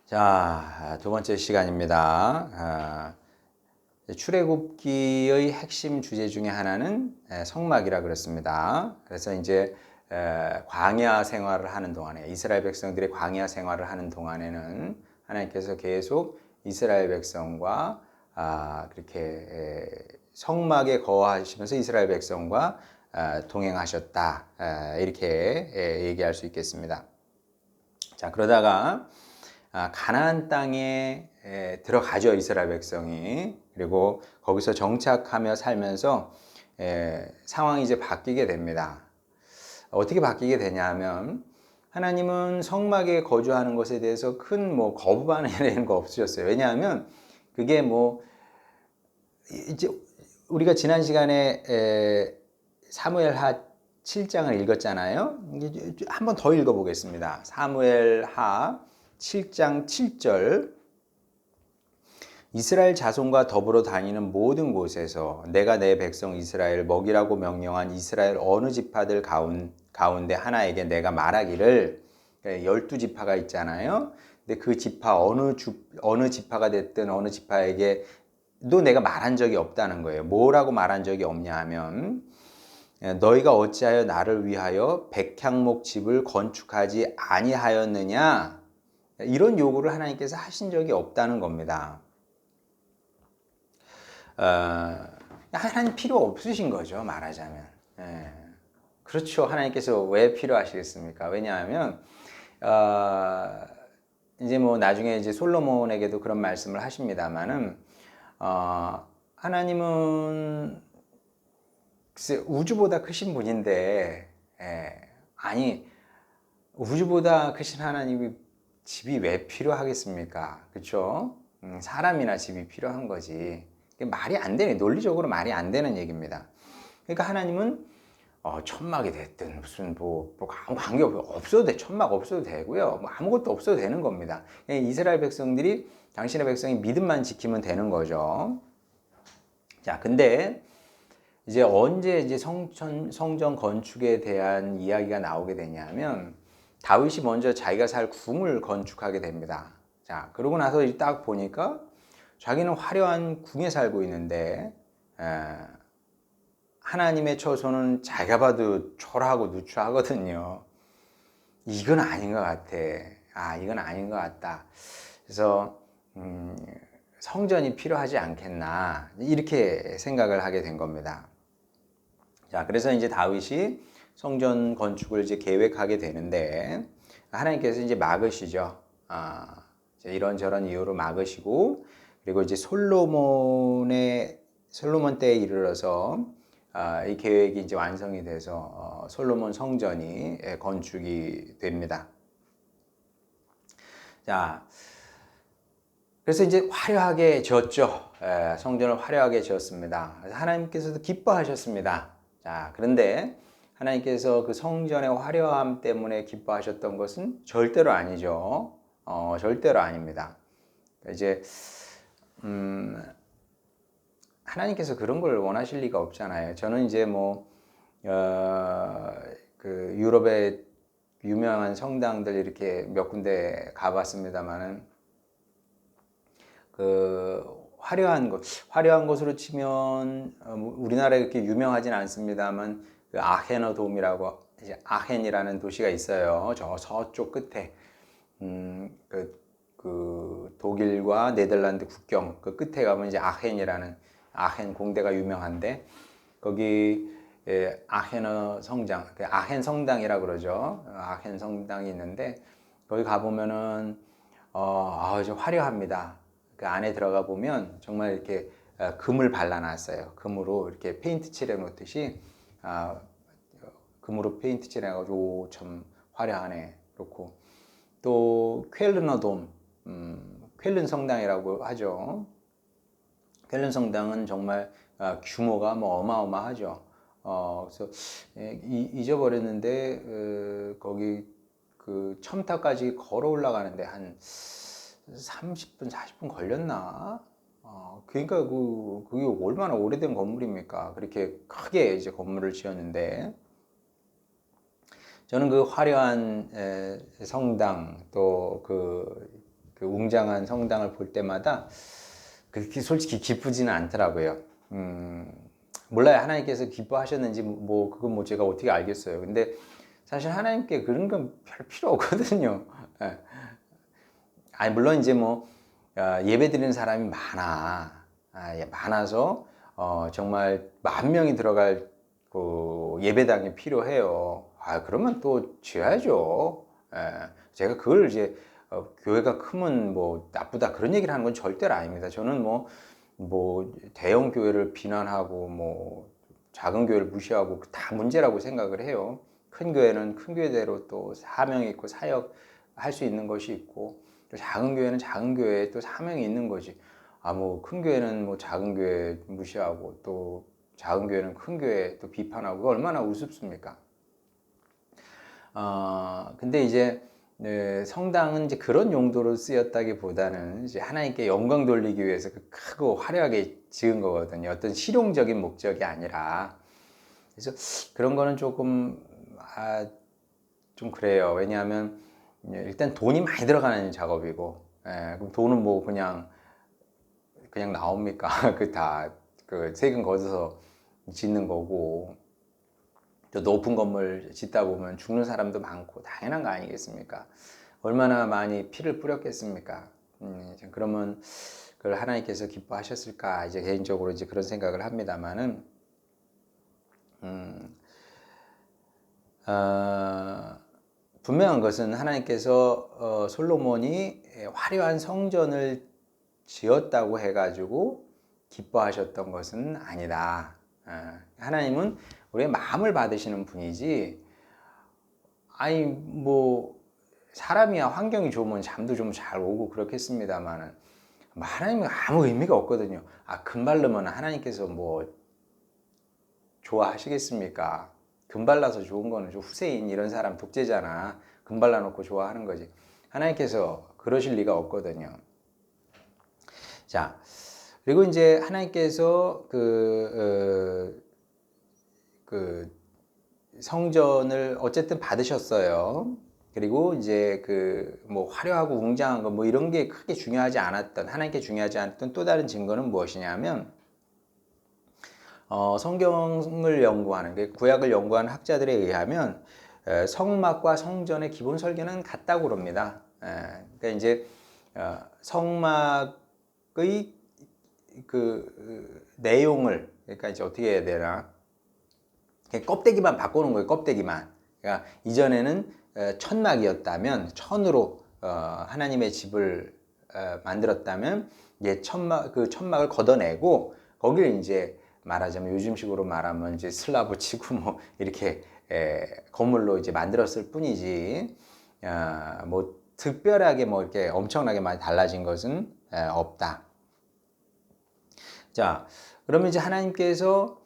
자, 두 번째 시간입니다. 출애굽기의 핵심 주제 중에 하나는 성막이라 그랬습니다. 그래서 이제 광야 생활을 하는 동안에 이스라엘 백성들이 광야 생활을 하는 동안에는 하나님께서 계속 이스라엘 백성과 그렇게 성막에 거하시면서 이스라엘 백성과 동행하셨다, 이렇게 얘기할 수 있겠습니다. 자, 그러다가 가나안 땅에 들어가죠, 이스라엘 백성이. 그리고 거기서 정착하며 살면서 상황이 이제 바뀌게 됩니다. 어떻게 바뀌게 되냐면 하나님은 성막에 거주하는 것에 대해서 큰 거부 반응이라는 거 없으셨어요. 왜냐하면 그게 이제 우리가 지난 시간에 사무엘하 7장을 읽었잖아요. 한 번 더 읽어보겠습니다. 사무엘하 7장 7절. 이스라엘 자손과 더불어 다니는 모든 곳에서 내가 내 백성 이스라엘 먹이라고 명령한 이스라엘 어느 지파들 가운데 하나에게 내가 말하기를, 12지파가 있잖아요. 근데 그 지파 어느 지파가 됐든 어느 지파에게도 내가 말한 적이 없다는 거예요. 뭐라고 말한 적이 없냐 하면 너희가 어찌하여 나를 위하여 백향목 집을 건축하지 아니하였느냐, 이런 요구를 하나님께서 하신 적이 없다는 겁니다. 하나님 필요 없으신 거죠, 말하자면. 그렇죠. 하나님께서 왜 필요하시겠습니까? 왜냐하면 이제 나중에 이제 솔로몬에게도 그런 말씀을 하십니다만은 하나님은 글쎄 우주보다 크신 분인데, 아니 우주보다 크신 하나님이 집이 왜 필요하겠습니까? 그렇죠? 사람이나 집이 필요한 거지. 말이 안 되네. 논리적으로 말이 안 되는 얘기입니다. 그러니까 하나님은 천막이 됐든 무슨 아무 관계 없어도 돼. 천막 없어도 되고요. 아무것도 없어도 되는 겁니다. 이스라엘 백성들이, 당신의 백성이 믿음만 지키면 되는 거죠. 자, 근데 이제 언제 이제 성전 건축에 대한 이야기가 나오게 되냐면 다윗이 먼저 자기가 살 궁을 건축하게 됩니다. 자, 그러고 나서 딱 보니까 자기는 화려한 궁에 살고 있는데 하나님의 처소는 자기가 봐도 초라하고 누추하거든요. 이건 아닌 것 같아. 이건 아닌 것 같다. 그래서 성전이 필요하지 않겠나, 이렇게 생각을 하게 된 겁니다. 자, 그래서 이제 다윗이 성전 건축을 이제 계획하게 되는데 하나님께서 이제 막으시죠. 이런저런 이유로 막으시고, 그리고 이제 솔로몬 때에 이르러서 이 계획이 이제 완성이 돼서 솔로몬 성전이 건축이 됩니다. 자, 그래서 이제 화려하게 지었죠. 성전을 화려하게 지었습니다. 하나님께서도 기뻐하셨습니다. 자, 그런데 하나님께서 그 성전의 화려함 때문에 기뻐하셨던 것은 절대로 아니죠. 절대로 아닙니다. 이제 하나님께서 그런 걸 원하실 리가 없잖아요. 저는 이제 그 유럽의 유명한 성당들 이렇게 몇 군데 가봤습니다만은 그 화려한 곳으로 치면 우리나라에 그렇게 유명하진 않습니다만 그 아헤너돔이라고, 이제 아헨이라는 도시가 있어요. 저 서쪽 끝에 그 독일과 네덜란드 국경 그 끝에 가면 이제 아헨 공대가 유명한데, 거기 아헨어 성당, 아헨 성당이라고 그러죠. 아헨 성당이 있는데 거기 가보면은 좀 화려합니다. 그 안에 들어가 보면 정말 이렇게 금을 발라놨어요. 금으로 이렇게 페인트 칠해 놓듯이 금으로 페인트 칠해가지고 참 화려하네. 그렇고 또 쾰르너돔, 쾰른 성당이라고 하죠. 쾰른 성당은 정말 규모가 어마어마하죠. 그래서 잊어버렸는데 거기 그 첨탑까지 걸어 올라가는데 한 30분, 40분 걸렸나? 그러니까 그게 얼마나 오래된 건물입니까? 그렇게 크게 이제 건물을 지었는데, 저는 그 화려한 성당, 또 그 그 웅장한 성당을 볼 때마다 그렇게 솔직히 기쁘지는 않더라고요. 몰라요. 하나님께서 기뻐하셨는지 뭐 그건 뭐 제가 어떻게 알겠어요. 근데 사실 하나님께 그런 건 별 필요 없거든요. 예. 아니 물론 이제 뭐 예배 드리는 사람이 많아. 예, 많아서 정말 10,000명이 들어갈 그 예배당이 필요해요. 그러면 또 지어야죠. 예. 제가 그걸 이제 교회가 크면 뭐 나쁘다 그런 얘기를 하는 건 절대로 아닙니다. 저는 뭐 대형 교회를 비난하고 뭐 작은 교회를 무시하고 다 문제라고 생각을 해요. 큰 교회는 큰 교회대로 또 사명이 있고 사역 할 수 있는 것이 있고 또 작은 교회는 작은 교회에 또 사명이 있는 거지. 뭐 큰 교회는 뭐 작은 교회 무시하고 또 작은 교회는 큰 교회 또 비판하고 그거 얼마나 우습습니까? 근데 이제 네, 성당은 이제 그런 용도로 쓰였다기보다는 이제 하나님께 영광 돌리기 위해서 그 크고 화려하게 지은 거거든요. 어떤 실용적인 목적이 아니라. 그래서 그런 거는 좀 그래요. 왜냐하면 일단 돈이 많이 들어가는 작업이고, 그럼 돈은 뭐 그냥 나옵니까? 그 세금 걷어서 짓는 거고, 또 높은 건물 짓다 보면 죽는 사람도 많고 당연한 거 아니겠습니까? 얼마나 많이 피를 뿌렸겠습니까? 그러면 그걸 하나님께서 기뻐하셨을까? 이제 개인적으로 이제 그런 생각을 합니다만은, 분명한 것은 하나님께서 솔로몬이 화려한 성전을 지었다고 해가지고 기뻐하셨던 것은 아니다. 하나님은 우리의 마음을 받으시는 분이지, 아니 뭐 사람이야 환경이 좋으면 잠도 좀 잘 오고 그렇겠습니다만은 하나님은 아무 의미가 없거든요. 금발르면 하나님께서 뭐 좋아하시겠습니까? 금발라서 좋은 거는 후세인 이런 사람 독재잖아. 금발라 놓고 좋아하는 거지. 하나님께서 그러실 리가 없거든요. 자, 그리고 이제 하나님께서 그 성전을 어쨌든 받으셨어요. 그리고 이제 뭐 화려하고 웅장한 거 뭐 이런 게 크게 중요하지 않았던, 하나님께 중요하지 않았던 또 다른 증거는 무엇이냐면, 성경을 연구하는, 구약을 연구하는 학자들에 의하면 성막과 성전의 기본 설계는 같다고 그럽니다. 그러니까 이제 성막의 내용을, 그러니까 이제 어떻게 해야 되나, 껍데기만 바꾸는 거예요. 껍데기만. 그러니까 이전에는 천막이었다면, 천으로 하나님의 집을 만들었다면, 이제 그 천막을 걷어내고 거기를 이제 말하자면 요즘식으로 말하면 이제 슬라브 치고 뭐 이렇게 건물로 이제 만들었을 뿐이지, 뭐 특별하게 뭐 이렇게 엄청나게 많이 달라진 것은 없다. 자, 그러면 이제 하나님께서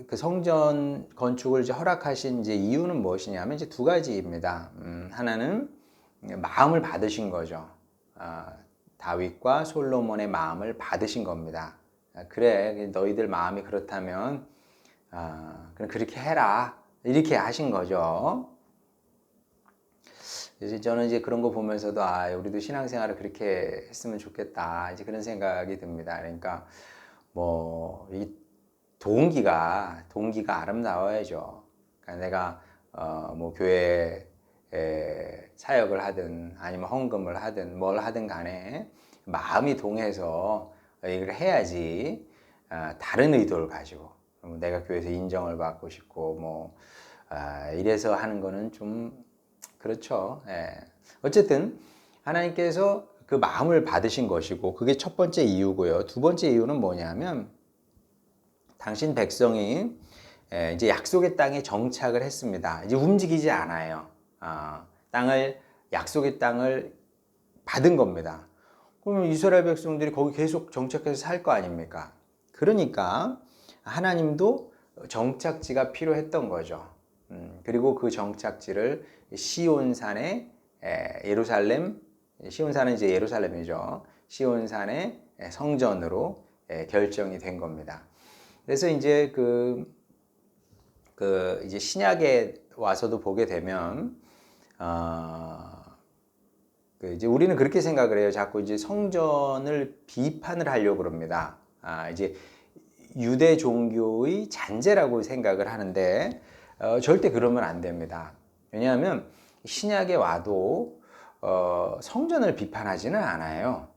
그 성전 건축을 이제 허락하신 이제 이유는 무엇이냐면 이제 두 가지입니다. 하나는 마음을 받으신 거죠. 다윗과 솔로몬의 마음을 받으신 겁니다. 그래, 너희들 마음이 그렇다면 그럼 그렇게 해라. 이렇게 하신 거죠. 그래서 저는 이제 그런 거 보면서도 우리도 신앙생활을 그렇게 했으면 좋겠다. 이제 그런 생각이 듭니다. 그러니까 뭐 이 동기가 아름다워야죠. 그러니까 내가 뭐 교회에 사역을 하든 아니면 헌금을 하든 뭘 하든 간에 마음이 동해서 이걸 해야지, 다른 의도를 가지고 내가 교회에서 인정을 받고 싶고 뭐 이래서 하는 거는 좀 그렇죠. 어쨌든 하나님께서 그 마음을 받으신 것이고 그게 첫 번째 이유고요. 두 번째 이유는 뭐냐면 당신 백성이 이제 약속의 땅에 정착을 했습니다. 이제 움직이지 않아요. 약속의 땅을 받은 겁니다. 그러면 이스라엘 백성들이 거기 계속 정착해서 살 거 아닙니까? 그러니까 하나님도 정착지가 필요했던 거죠. 그리고 그 정착지를 시온산의 시온산은 이제 예루살렘이죠. 시온산의 성전으로 결정이 된 겁니다. 그래서 이제 이제 신약에 와서도 보게 되면 이제 우리는 그렇게 생각을 해요. 자꾸 이제 성전을 비판을 하려고 그럽니다. 이제 유대 종교의 잔재라고 생각을 하는데 절대 그러면 안 됩니다. 왜냐하면 신약에 와도 성전을 비판하지는 않아요.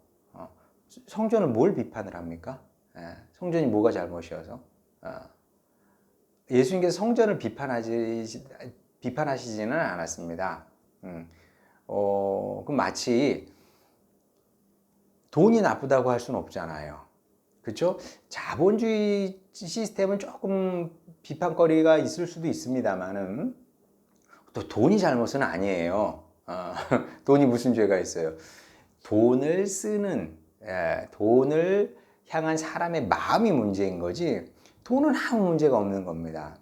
성전을 뭘 비판을 합니까? 성전이 뭐가 잘못이어서? 예수님께서 성전을 비판하시지는 않았습니다. 그럼 마치 돈이 나쁘다고 할 수는 없잖아요. 그렇죠? 자본주의 시스템은 조금 비판거리가 있을 수도 있습니다만은 또 돈이 잘못은 아니에요. 돈이 무슨 죄가 있어요? 돈을 쓰는 돈을 향한 사람의 마음이 문제인 거지 돈은 아무 문제가 없는 겁니다.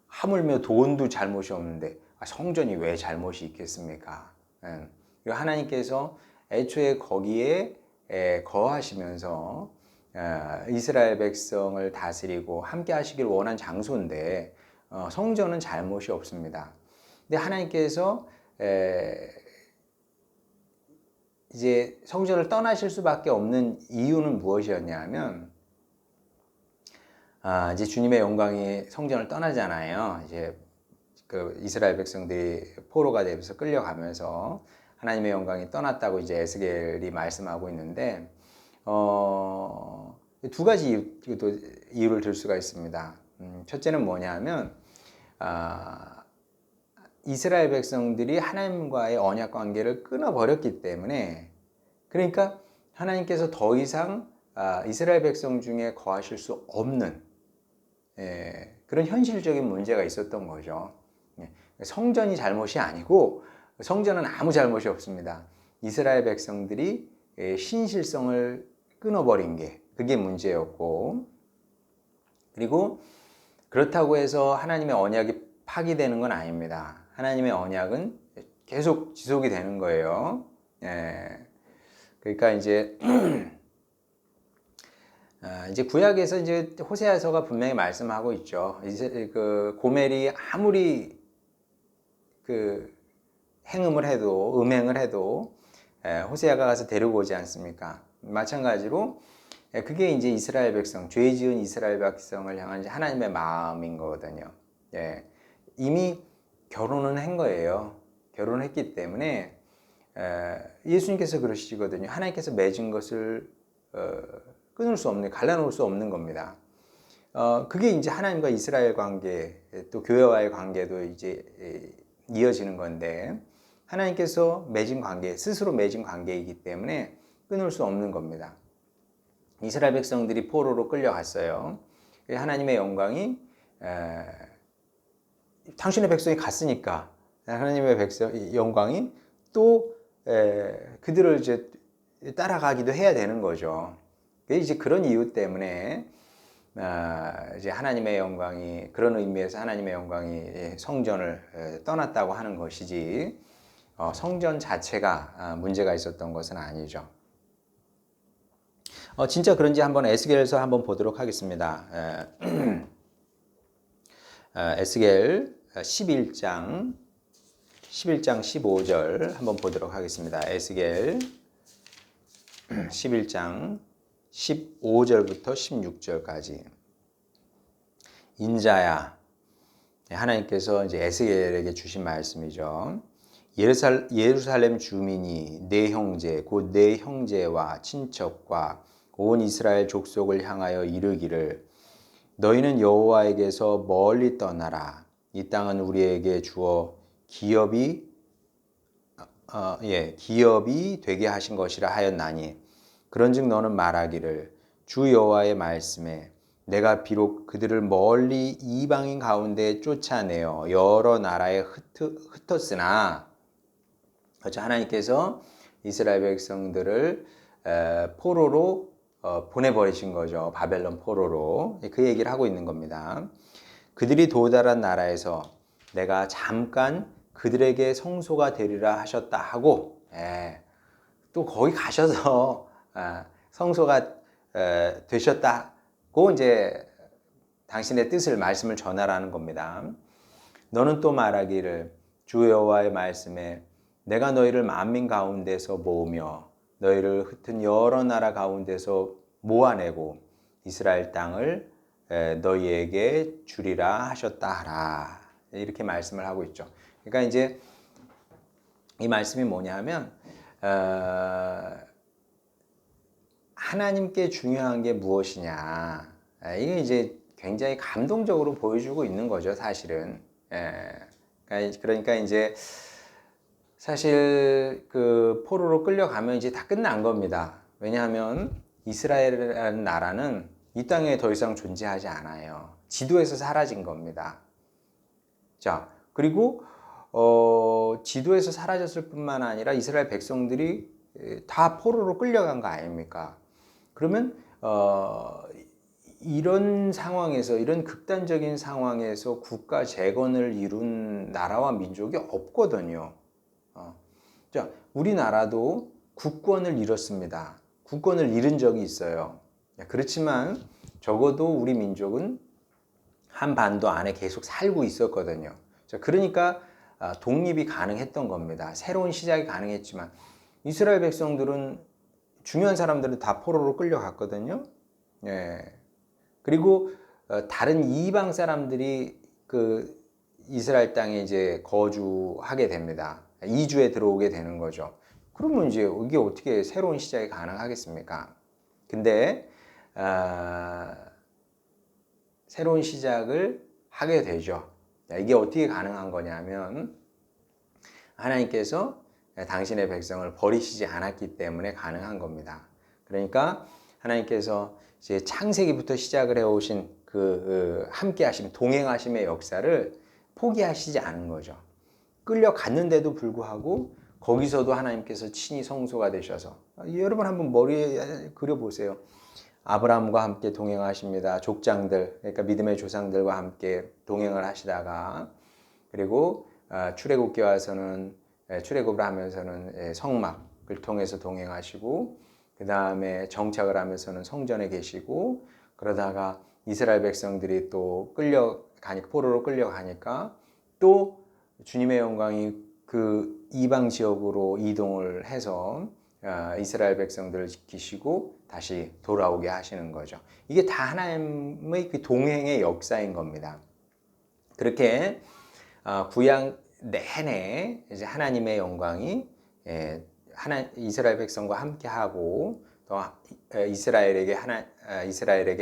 하물며 돈도 잘못이 없는데 성전이 왜 잘못이 있겠습니까? 하나님께서 애초에 거기에 거하시면서 이스라엘 백성을 다스리고 함께 하시길 원한 장소인데 성전은 잘못이 없습니다. 근데 하나님께서 이제 성전을 떠나실 수밖에 없는 이유는 무엇이었냐면 이제 주님의 영광이 성전을 떠나잖아요. 이제 그 이스라엘 백성들이 포로가 되면서 끌려가면서 하나님의 영광이 떠났다고 이제 에스겔이 말씀하고 있는데 두 가지 이유를 들 수가 있습니다. 첫째는 뭐냐면 이스라엘 백성들이 하나님과의 언약 관계를 끊어버렸기 때문에 그러니까 하나님께서 더 이상 이스라엘 백성 중에 거하실 수 없는 그런 현실적인 문제가 있었던 거죠. 성전이 잘못이 아니고 성전은 아무 잘못이 없습니다. 이스라엘 백성들이 신실성을 끊어버린 게 그게 문제였고 그리고 그렇다고 해서 하나님의 언약이 파기되는 건 아닙니다. 하나님의 언약은 계속 지속이 되는 거예요. 그러니까 이제 이제 구약에서 이제 호세아서가 분명히 말씀하고 있죠. 이제 그 고멜이 아무리 그 행음을 해도 음행을 해도 호세아가 가서 데리고 오지 않습니까? 마찬가지로 그게 이제 이스라엘 백성, 죄 지은 이스라엘 백성을 향한 하나님의 마음인 거거든요. 이미 결혼은 한 거예요. 결혼을 했기 때문에 예수님께서 그러시거든요. 하나님께서 맺은 것을 끊을 수 없는, 갈라놓을 수 없는 겁니다. 그게 이제 하나님과 이스라엘 관계, 또 교회와의 관계도 이제 이어지는 건데 하나님께서 맺은 관계, 스스로 맺은 관계이기 때문에 끊을 수 없는 겁니다. 이스라엘 백성들이 포로로 끌려갔어요. 하나님의 영광이 당신의 백성이 갔으니까 하나님의 영광이 또 그들을 이제 따라가기도 해야 되는 거죠. 이제 그런 이유 때문에 이제 하나님의 영광이 그런 의미에서 하나님의 영광이 성전을 떠났다고 하는 것이지 성전 자체가 문제가 있었던 것은 아니죠. 진짜 그런지 한번 에스겔서 한번 보도록 하겠습니다. 에스겔 11장 15절 한번 보도록 하겠습니다. 에스겔 11장 15절부터 16절까지. 인자야, 하나님께서 이제 에스겔에게 주신 말씀이죠. 예루살렘 주민이 내 형제 곧 내 형제와 친척과 온 이스라엘 족속을 향하여 이르기를 너희는 여호와에게서 멀리 떠나라. 이 땅은 우리에게 주어 기업이 되게 하신 것이라 하였나니 그런즉 너는 말하기를 주 여호와의 말씀에 내가 비록 그들을 멀리 이방인 가운데 쫓아내어 여러 나라에 흩었으나 그렇죠. 하나님께서 이스라엘 백성들을 포로로 보내버리신 거죠. 바벨론 포로로. 그 얘기를 하고 있는 겁니다. 그들이 도달한 나라에서 내가 잠깐 그들에게 성소가 되리라 하셨다 하고 또 거기 가셔서 성소가 되셨다고 이제 당신의 뜻을 말씀을 전하라는 겁니다. 너는 또 말하기를 주 여호와의 말씀에 내가 너희를 만민 가운데서 모으며 너희를 흩은 여러 나라 가운데서 모아내고 이스라엘 땅을 너희에게 주리라 하셨다 하라. 이렇게 말씀을 하고 있죠. 그러니까 이제 이 말씀이 뭐냐면 하나님께 중요한 게 무엇이냐. 이게 이제 굉장히 감동적으로 보여주고 있는 거죠, 사실은. 그러니까 이제 사실 그 포로로 끌려가면 이제 다 끝난 겁니다. 왜냐하면 이스라엘이라는 나라는 이 땅에 더 이상 존재하지 않아요. 지도에서 사라진 겁니다. 자, 그리고 지도에서 사라졌을 뿐만 아니라 이스라엘 백성들이 다 포로로 끌려간 거 아닙니까? 그러면 이런 상황에서, 이런 극단적인 상황에서 국가 재건을 이룬 나라와 민족이 없거든요. 자, 우리나라도 국권을 잃었습니다. 국권을 잃은 적이 있어요. 그렇지만 적어도 우리 민족은 한반도 안에 계속 살고 있었거든요. 자, 그러니까 독립이 가능했던 겁니다. 새로운 시작이 가능했지만 이스라엘 백성들은 중요한 사람들은 다 포로로 끌려갔거든요. 예. 그리고 다른 이방 사람들이 그 이스라엘 땅에 이제 거주하게 됩니다. 이주에 들어오게 되는 거죠. 그러면 이제 이게 어떻게 새로운 시작이 가능하겠습니까? 근데 새로운 시작을 하게 되죠. 이게 어떻게 가능한 거냐면 하나님께서 당신의 백성을 버리시지 않았기 때문에 가능한 겁니다. 그러니까 하나님께서 이제 창세기부터 시작을 해오신 그 함께하심, 동행하심의 역사를 포기하시지 않은 거죠. 끌려갔는데도 불구하고 거기서도 하나님께서 친히 성소가 되셔서 여러분 한번 머리에 그려보세요. 아브라함과 함께 동행하십니다. 족장들, 그러니까 믿음의 조상들과 함께 동행을 하시다가 그리고 출애굽기 와서는 출애굽을 하면서는 성막을 통해서 동행하시고 그 다음에 정착을 하면서는 성전에 계시고 그러다가 이스라엘 백성들이 또 끌려가니까 포로로 끌려가니까 또 주님의 영광이 그 이방 지역으로 이동을 해서 이스라엘 백성들을 지키시고 다시 돌아오게 하시는 거죠. 이게 다 하나님의 그 동행의 역사인 겁니다. 그렇게 구약 내내 이제 하나님의 영광이 이스라엘 백성과 함께하고 또 이스라엘에게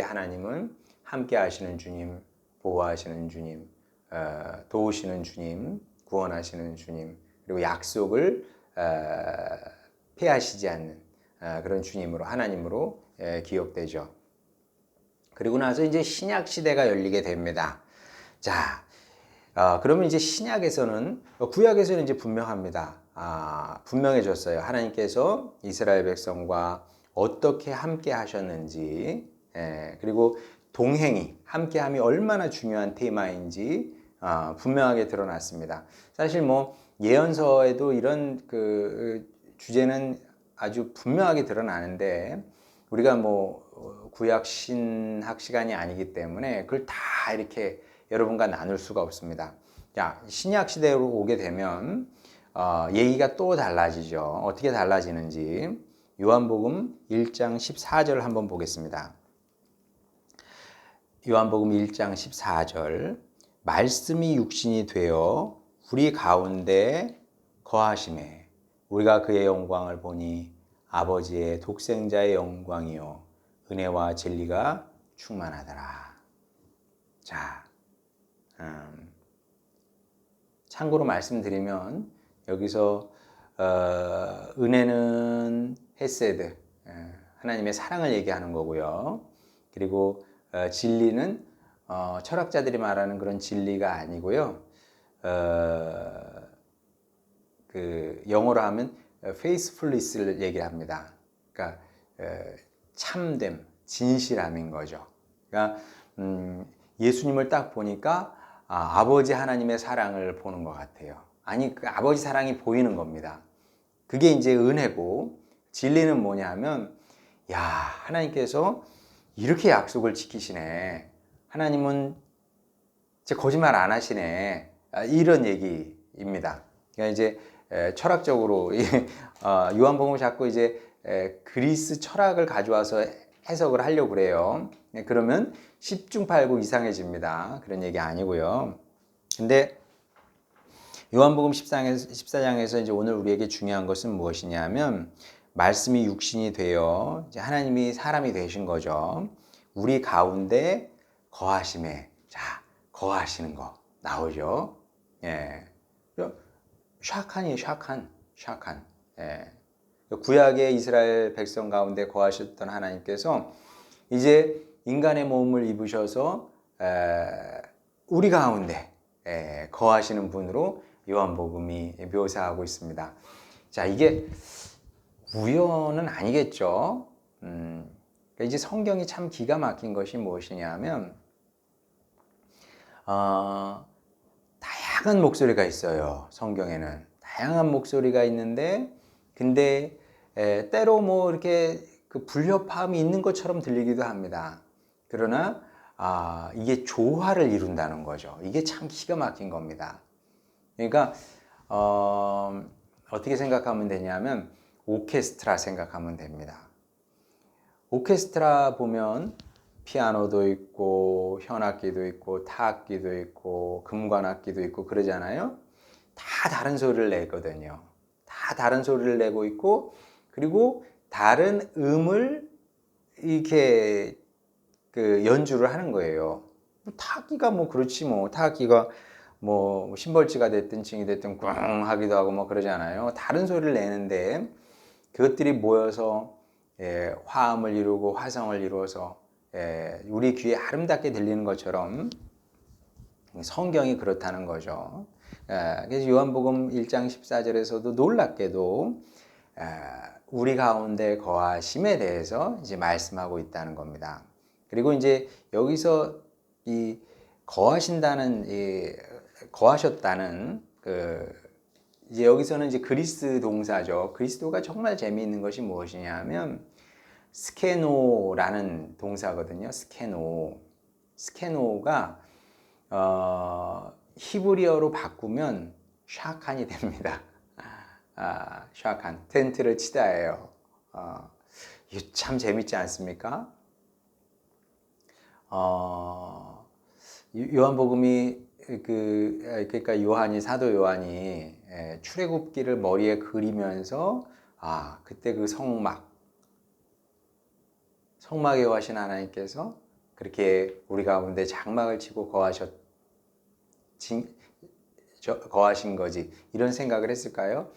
하나님은 함께하시는 주님, 보호하시는 주님, 도우시는 주님, 구원하시는 주님, 그리고 약속을 폐하시지 않는 그런 주님으로 하나님으로 기억되죠. 그리고 나서 이제 신약 시대가 열리게 됩니다. 자, 그러면 이제 신약에서는 구약에서는 이제 분명합니다. 분명해졌어요. 하나님께서 이스라엘 백성과 어떻게 함께 하셨는지, 그리고 동행이, 함께함이 얼마나 중요한 테마인지 분명하게 드러났습니다. 사실 뭐 예언서에도 이런 그 주제는 아주 분명하게 드러나는데 우리가 뭐 구약 신학 시간이 아니기 때문에 그걸 다 이렇게 여러분과 나눌 수가 없습니다. 자, 신약 시대로 오게 되면 얘기가 또 달라지죠. 어떻게 달라지는지 요한복음 1장 14절 한번 보겠습니다. 요한복음 1장 14절 말씀이 육신이 되어 우리 가운데 거하심에 우리가 그의 영광을 보니 아버지의 독생자의 영광이요 은혜와 진리가 충만하더라. 자, 참고로 말씀드리면 여기서 은혜는 헤세드, 하나님의 사랑을 얘기하는 거고요. 그리고 진리는 철학자들이 말하는 그런 진리가 아니고요. 그 영어로 하면 faithfulness를 얘기합니다. 그러니까 참됨, 진실함인 거죠. 그러니까 예수님을 딱 보니까 아버지 하나님의 사랑을 보는 것 같아요. 아니, 그 아버지 사랑이 보이는 겁니다. 그게 이제 은혜고, 진리는 뭐냐면, 야, 하나님께서 이렇게 약속을 지키시네. 하나님은 진짜 거짓말 안 하시네. 이런 얘기입니다. 그러니까 이제 철학적으로 요한복음을 자꾸 이제 그리스 철학을 가져와서 해석을 하려고 그래요. 그러면 10중 8구 이상해집니다. 그런 얘기 아니고요. 근데 요한복음 14장에서 이제 오늘 우리에게 중요한 것은 무엇이냐면 말씀이 육신이 되어 이제 하나님이 사람이 되신 거죠. 우리 가운데 거하심에 거하시는 거 나오죠. 예. 샤칸이에요, 샤칸. 예. 구약의 이스라엘 백성 가운데 거하셨던 하나님께서 이제 인간의 몸을 입으셔서 우리 가운데 거하시는 분으로 요한복음이 묘사하고 있습니다. 자, 이게 우연은 아니겠죠. 그러니까 이제 성경이 참 기가 막힌 것이 무엇이냐면 다양한 목소리가 있어요. 성경에는 다양한 목소리가 있는데, 근데 때로 뭐 이렇게 그 불협화음이 있는 것처럼 들리기도 합니다. 그러나 이게 조화를 이룬다는 거죠. 이게 참 기가 막힌 겁니다. 그러니까 어떻게 생각하면 되냐면 오케스트라 생각하면 됩니다. 오케스트라 보면 피아노도 있고 현악기도 있고 타악기도 있고 금관악기도 있고 그러잖아요. 다 다른 소리를 내거든요. 다 다른 소리를 내고 있고, 그리고 다른 음을 이렇게 그 연주를 하는 거예요. 타악기가 뭐 그렇지 뭐 타악기가 뭐 심벌지가 됐든 징이 됐든 꽝 하기도 하고 뭐 그러잖아요. 다른 소리를 내는데 그것들이 모여서 화음을 이루고 화성을 이루어서 우리 귀에 아름답게 들리는 것처럼 성경이 그렇다는 거죠. 그래서 요한복음 1장 14절에서도 놀랍게도 우리 가운데 거하심에 대해서 이제 말씀하고 있다는 겁니다. 그리고 이제 여기서 이 거하신다는 거하셨다는 이제 여기서는 이제 그리스 동사죠. 그리스도가 정말 재미있는 것이 무엇이냐면 스케노라는 동사거든요. 스케노가 히브리어로 바꾸면 샤칸이 됩니다. 샤칸, 텐트를 치다예요. 이거 참 재밌지 않습니까? 요한복음이 그러니까 사도 요한이 출애굽기를 머리에 그리면서 그때 그 성막에 거하신 하나님께서 그렇게 우리 가운데 장막을 치고 거하신 거지, 이런 생각을 했을까요?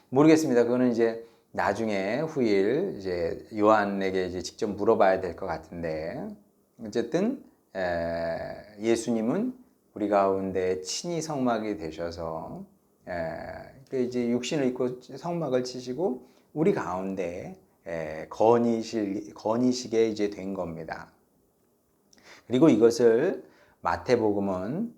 모르겠습니다. 그거는 이제 나중에 후일 이제 요한에게 이제 직접 물어봐야 될 것 같은데, 어쨌든 예수님은 우리 가운데 친히 성막이 되셔서 이제 육신을 입고 성막을 치시고 우리 가운데 거니시게 이제 된 겁니다. 그리고 이것을 마태복음은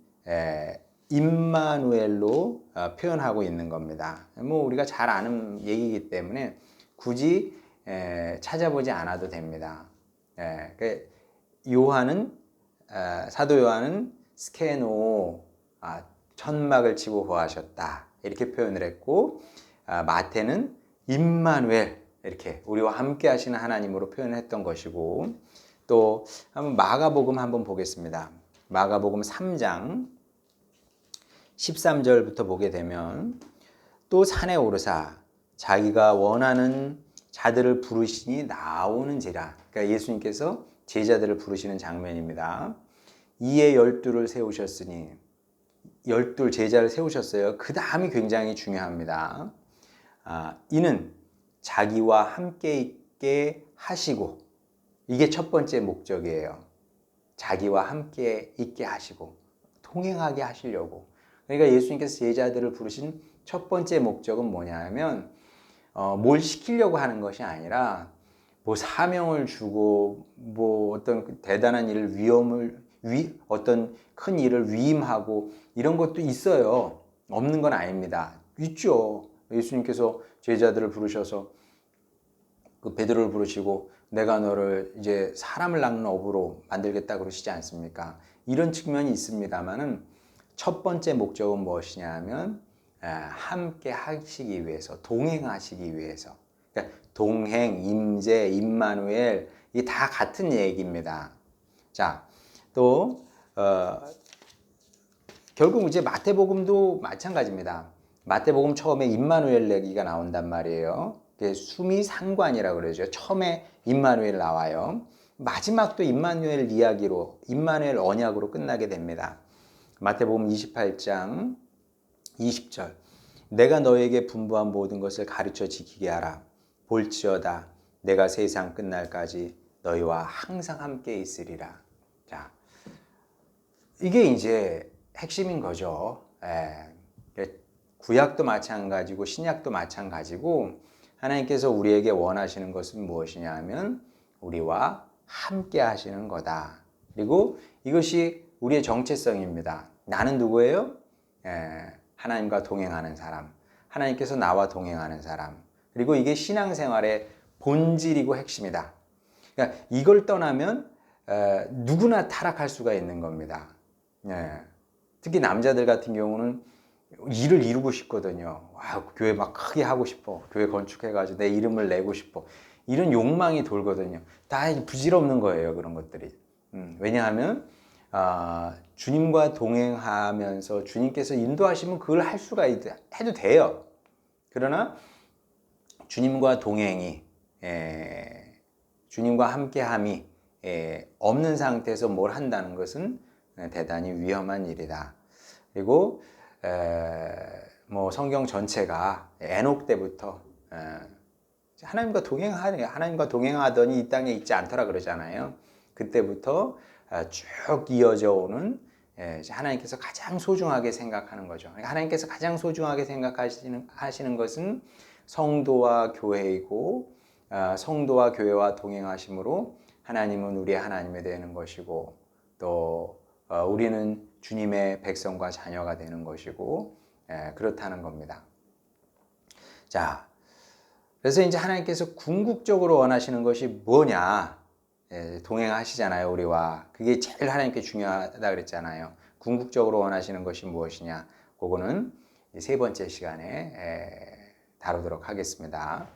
임마누엘로 표현하고 있는 겁니다. 뭐 우리가 잘 아는 얘기이기 때문에 굳이 찾아보지 않아도 됩니다. 사도 요한은 스케노, 천막을 치고 거하셨다, 이렇게 표현을 했고, 마태는 임마누엘, 이렇게 우리와 함께 하시는 하나님으로 표현을 했던 것이고, 또 한번 마가복음 한번 보겠습니다. 마가복음 3장 13절부터 보게 되면, 또 산에 오르사 자기가 원하는 자들을 부르시니 나오는지라. 그러니까 예수님께서 제자들을 부르시는 장면입니다. 이에 12를 세우셨으니, 12 제자를 세우셨어요. 그 다음이 굉장히 중요합니다. 이는 자기와 함께 있게 하시고, 이게 첫 번째 목적이에요. 자기와 함께 있게 하시고 동행하게 하시려고. 그러니까 예수님께서 제자들을 부르신 첫 번째 목적은 뭐냐면 뭘 시키려고 하는 것이 아니라 뭐 사명을 주고 뭐 어떤 대단한 일을 어떤 큰 일을 위임하고 이런 것도 있어요. 없는 건 아닙니다. 있죠. 예수님께서 제자들을 부르셔서 그 베드로를 부르시고 내가 너를 이제 사람을 낚는 어부로 만들겠다 그러시지 않습니까? 이런 측면이 있습니다만은 첫 번째 목적은 무엇이냐면 함께 하시기 위해서, 동행하시기 위해서. 그러니까 동행, 임재, 임마누엘 이게 다 같은 얘기입니다. 자, 또 결국 이제 마태복음도 마찬가지입니다. 마태복음 처음에 임마누엘 얘기가 나온단 말이에요. 수미상관이라고 그러죠. 처음에 임마누엘 나와요. 마지막도 임마누엘 이야기로, 임마누엘 언약으로 끝나게 됩니다. 마태복음 28장 20절. 내가 너에게 분부한 모든 것을 가르쳐 지키게 하라. 볼지어다 내가 세상 끝날까지 너희와 항상 함께 있으리라. 자, 이게 이제 핵심인 거죠. 구약도 마찬가지고 신약도 마찬가지고 하나님께서 우리에게 원하시는 것은 무엇이냐 하면 우리와 함께 하시는 거다. 그리고 이것이 우리의 정체성입니다. 나는 누구예요? 하나님과 동행하는 사람. 하나님께서 나와 동행하는 사람. 그리고 이게 신앙생활의 본질이고 핵심이다. 그러니까 이걸 떠나면 누구나 타락할 수가 있는 겁니다. 특히 남자들 같은 경우는 일을 이루고 싶거든요. 교회 막 크게 하고 싶어. 교회 건축해가지고 내 이름을 내고 싶어. 이런 욕망이 돌거든요. 다 부질없는 거예요. 그런 것들이. 왜냐하면 주님과 동행하면서 주님께서 인도하시면 그걸 할 수가 해도 돼요. 그러나 주님과 동행이 주님과 함께함이 없는 상태에서 뭘 한다는 것은 대단히 위험한 일이다. 그리고 뭐 성경 전체가 에녹 때부터 하나님과 동행하더니 이 땅에 있지 않더라 그러잖아요. 그때부터 쭉 이어져 오는 하나님께서 가장 소중하게 생각하는 거죠. 하나님께서 가장 소중하게 생각하시는 것은 성도와 교회이고 성도와 교회와 동행하심으로 하나님은 우리의 하나님이 되는 것이고 또 우리는 주님의 백성과 자녀가 되는 것이고 그렇다는 겁니다. 자, 그래서 이제 하나님께서 궁극적으로 원하시는 것이 뭐냐? 동행하시잖아요, 우리와. 그게 제일 하나님께 중요하다 그랬잖아요. 궁극적으로 원하시는 것이 무엇이냐? 그거는 세 번째 시간에 다루도록 하겠습니다.